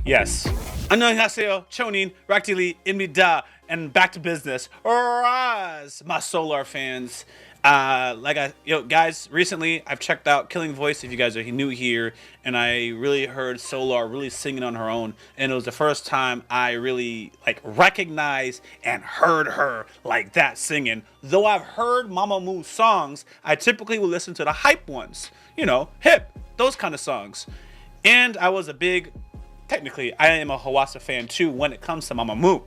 Yes. 안녕하세요. 초nin rakdili and back to business. Raz, my Solar fans. Guys, recently I've checked out Killing Voice if you guys are new here, and I really heard Solar really singing on her own, and it was the first time I really recognized and heard her like that singing. Though I've heard Mamamoo's songs, I typically will listen to the hype ones, hip, those kind of songs. And I was technically I am a Hwasa fan too when it comes to Mamamoo.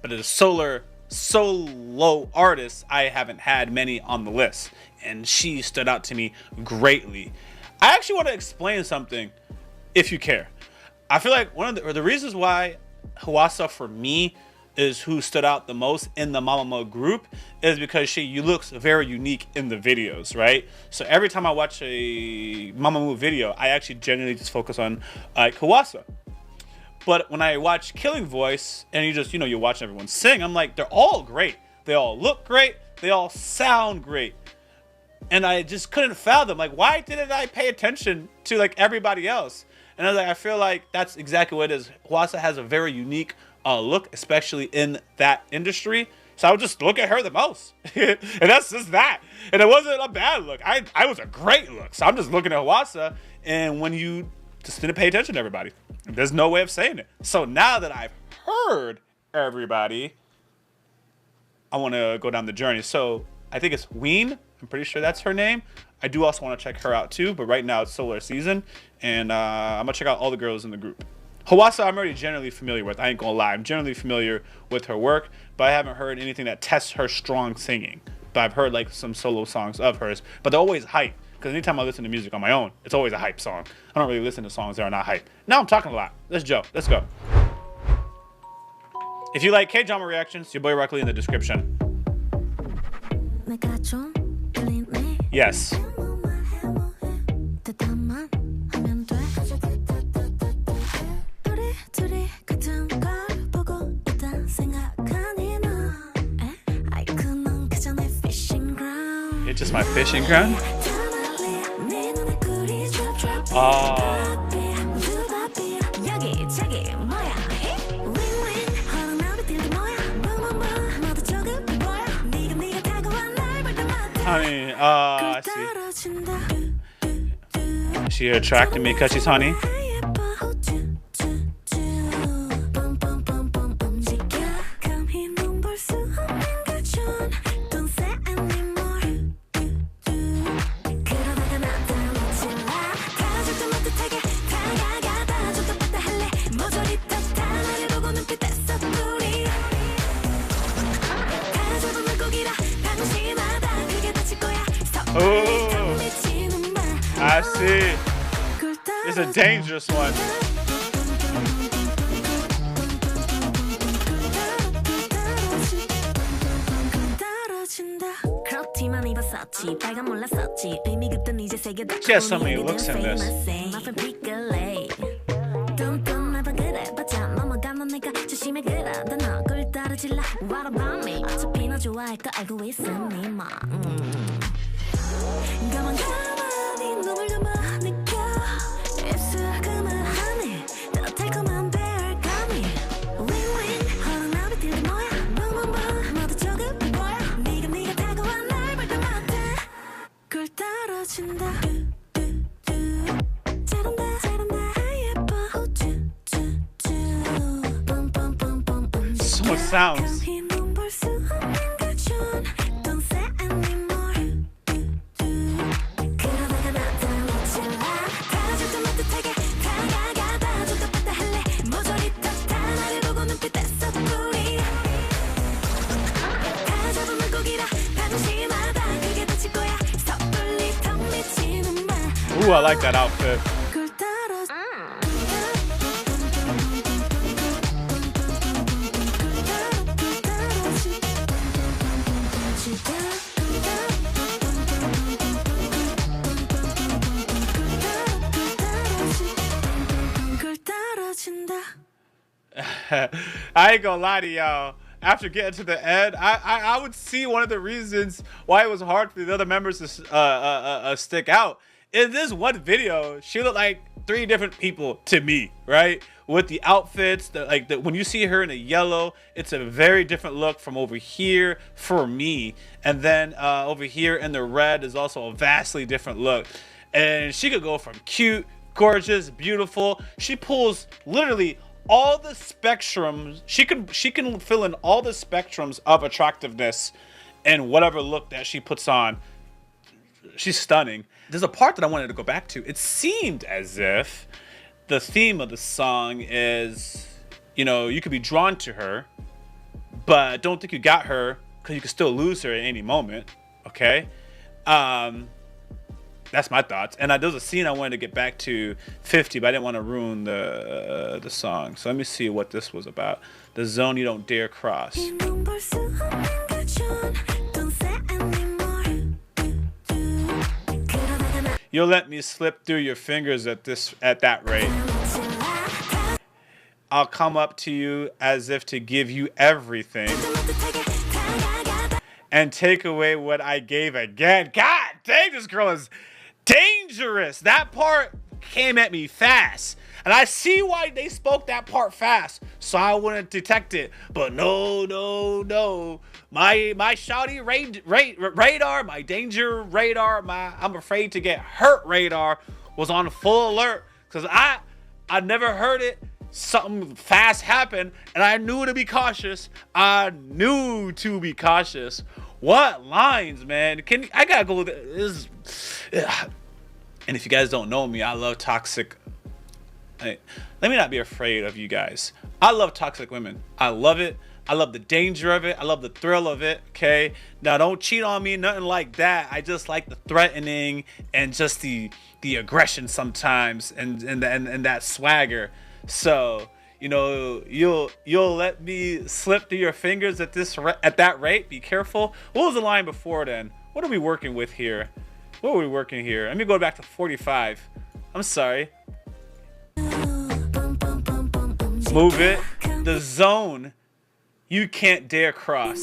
But as a solo artist, I haven't had many on the list, and she stood out to me greatly. I actually want to explain something, if you care. I feel like one of the reasons why Hwasa for me is who stood out the most in the Mamamoo group is because she looks very unique in the videos, right? So every time I watch a Mamamoo video, I actually genuinely just focus on Hwasa. But when I watch Killing Voice and you watch everyone sing, I'm like, they're all great. They all look great. They all sound great. And I just couldn't fathom, why didn't I pay attention to everybody else? And I feel like that's exactly what it is. Hwasa has a very unique look, especially in that industry. So I would just look at her the most. And that's just that. And it wasn't a bad look. I was a great look. So I'm just looking at Hwasa, and when you just didn't pay attention to everybody. There's no way of saying it. So now that I've heard everybody, I want to go down the journey. So I think it's Ween. I'm pretty sure that's her name. I do also want to check her out too, but right now it's Solar season, and I'm going to check out all the girls in the group. Hwasa I'm already generally familiar with. I ain't going to lie. I'm generally familiar with her work, but I haven't heard anything that tests her strong singing. But I've heard some solo songs of hers, but they're always hype. Because anytime I listen to music on my own, it's always a hype song. I don't really listen to songs that are not hype. Now I'm talking a lot. Let's go. If you like K-drama reactions, your boy Rock Lee in the description. Yes. It's just my fishing ground? Honey, I see. She attracted me because she's honey. Oh, I see. It's a dangerous one. She has so many looks in this. So much sounds. Ooh, I like that outfit. I ain't gonna lie to y'all. After getting to the end, I would see one of the reasons why it was hard for the other members to stick out. In this one video, she looked like three different people to me, right? With the outfits, when you see her in the yellow, it's a very different look from over here for me. And then over here in the red is also a vastly different look. And she could go from cute, gorgeous, beautiful. She pulls literally all the spectrums. She can fill in all the spectrums of attractiveness in whatever look that she puts on. She's stunning. There's a part that I wanted to go back to. It seemed as if the theme of the song is, you could be drawn to her, but don't think you got her because you could still lose her at any moment. Okay? That's my thoughts. And there was a scene I wanted to get back to 50, but I didn't want to ruin the song. So let me see what this was about. The zone you don't dare cross. You'll let me slip through your fingers at that rate. I'll come up to you as if to give you everything and take away what I gave again. God dang, this girl is dangerous. That part came at me fast. And I see why they spoke that part fast, so I wouldn't detect it. But no. My shouty radar, my danger radar, my I'm afraid to get hurt radar was on full alert. Because I never heard it. Something fast happened, and I knew to be cautious. What lines, man? I gotta go with this. And if you guys don't know me, I love toxic. Let me not be afraid of you guys. I love toxic women. I love it. I love the danger of it. I love the thrill of it. Okay. Now don't cheat on me. Nothing like that. I just like the threatening and just the aggression sometimes and that swagger. So you'll let me slip through your fingers at that rate. Be careful. What was the line before then? What are we working with here? Let me go back to 45. I'm sorry. Move it. The zone you can't dare cross.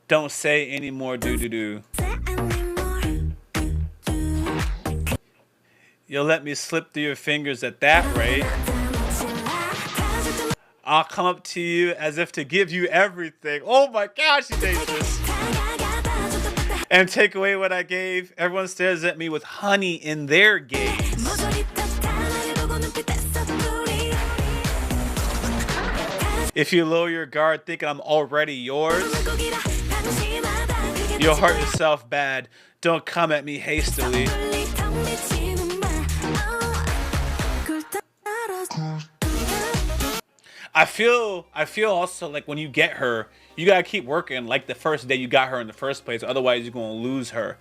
Don't say any more do. You'll let me slip through your fingers at that rate. I'll come up to you as if to give you everything. Oh my gosh, she's dangerous. And take away what I gave. Everyone stares at me with honey in their gaze. If you lower your guard thinking I'm already yours, you'll hurt yourself bad. Don't come at me hastily. I feel also like when you get her, you gotta keep working like the first day you got her in the first place. Otherwise, you're gonna lose her.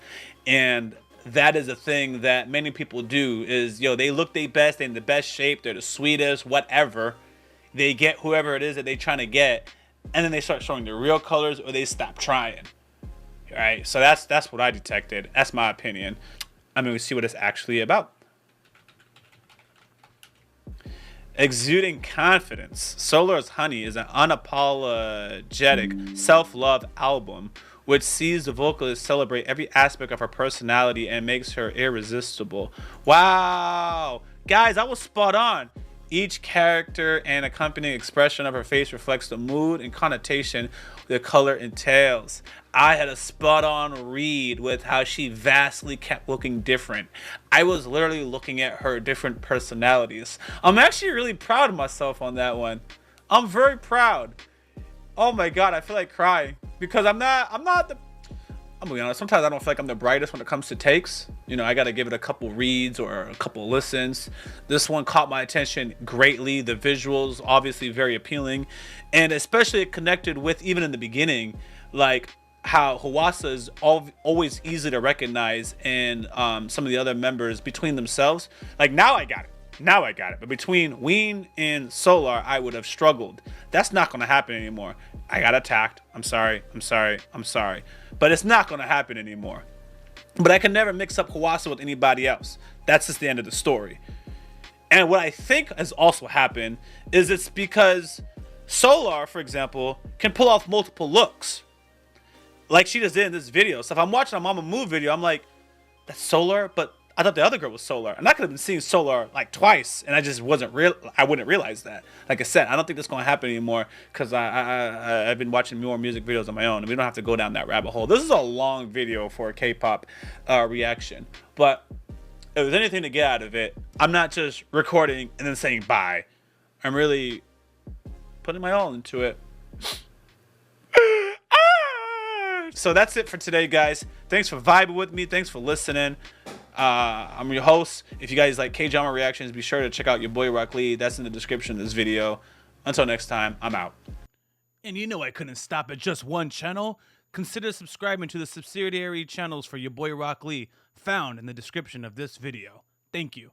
And that is a thing that many people do is, they look their best, they're in the best shape, they're the sweetest, whatever. They get whoever it is that they're trying to get, and then they start showing their real colors or they stop trying. All right, so that's what I detected. That's my opinion. I mean, we see what it's actually about. Exuding confidence. Solar's Honey is an unapologetic self-love album which sees the vocalist celebrate every aspect of her personality and makes her irresistible. Wow. Guys, I was spot on. Each character and accompanying expression of her face reflects the mood and connotation the color entails. I had a spot-on read with how she vastly kept looking different. I was literally looking at her different personalities. I'm actually really proud of myself on that one. I'm very proud. Oh my god, I feel like crying because I'm gonna be honest, sometimes I don't feel like I'm the brightest when it comes to takes. I gotta give it a couple reads or a couple listens. This one caught my attention greatly. The visuals, obviously very appealing. And especially it connected with, even in the beginning, like how Hwasa is always easy to recognize in some of the other members between themselves. Like now I got it. But between Ween and Solar, I would have struggled. That's not going to happen anymore. I got attacked. I'm sorry. But it's not going to happen anymore. But I can never mix up Hwasa with anybody else. That's just the end of the story. And what I think has also happened is it's because Solar, for example, can pull off multiple looks. Like she just did in this video. So if I'm watching a Mama Move video, I'm like, that's Solar, but I thought the other girl was Solar, and I could have been seeing Solar like twice, and I just wasn't real. I wouldn't realize that. Like I said, I don't think that's going to happen anymore because I've been watching more music videos on my own, and we don't have to go down that rabbit hole. This is a long video for a K-pop reaction, but if there's anything to get out of it, I'm not just recording and then saying bye. I'm really putting my all into it. So that's it for today, guys. Thanks for vibing with me. Thanks for listening. I'm your host. If you guys like K-drama reactions, be sure to check out your boy Rock Lee. That's in the description of this video. Until next time, I'm out. And you know I couldn't stop at just one channel. Consider subscribing to the subsidiary channels for your boy Rock Lee, found in the description of this video. Thank you.